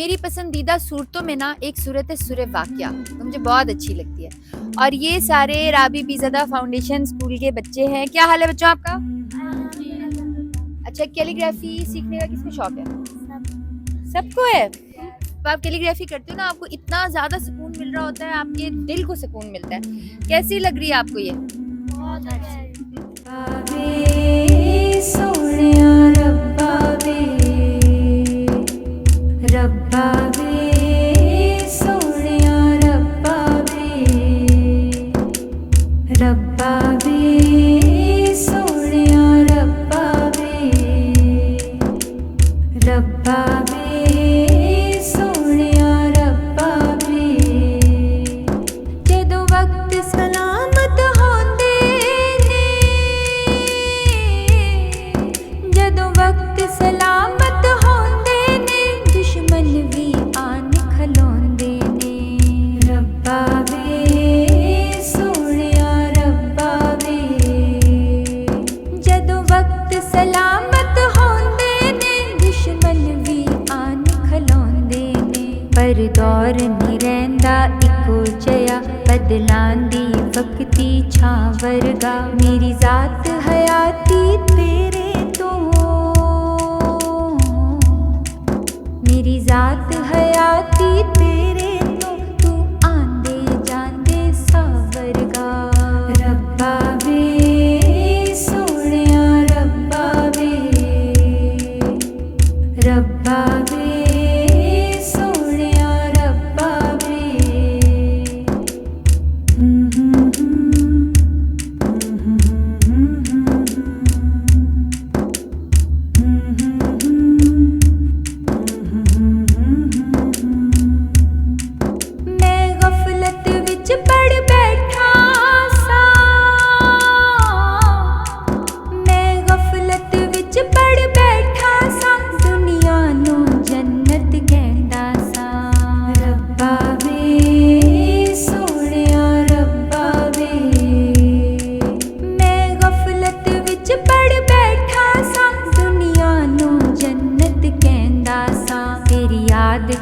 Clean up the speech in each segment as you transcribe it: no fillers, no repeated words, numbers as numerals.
मेरी पसंदीदा सूरतों में ना एक सूरत है सूरह वाक़िया, तो मुझे बहुत अच्छी लगती है। और ये सारे राबी पीज़ादा फाउंडेशन स्कूल के बच्चे हैं। क्या हाल है बच्चों आपका? अच्छा, कैलीग्राफी सीखने का किसको शौक है? सबको है। तो आप कैलीग्राफी करते हो ना, आपको इतना ज़्यादा सुकून मिल रहा होता है, आपके दिल को सुकून मिलता है। कैसी लग रही है आपको ये? पर दौर नहीं रहिंदा इको जया बदलांदी वक्ती छां वर्गा मेरी जात हयाती तेरे तो मेरी जात हयाती तेरे तो तू आंदे जांदे सा वर्गा रब्बा वे सोहणिया रब्बा वे रब्बा वे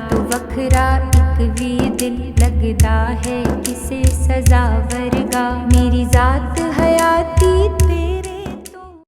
तो वखरा एक भी दिल लगदा है किसे सजा वर्गा मेरी जात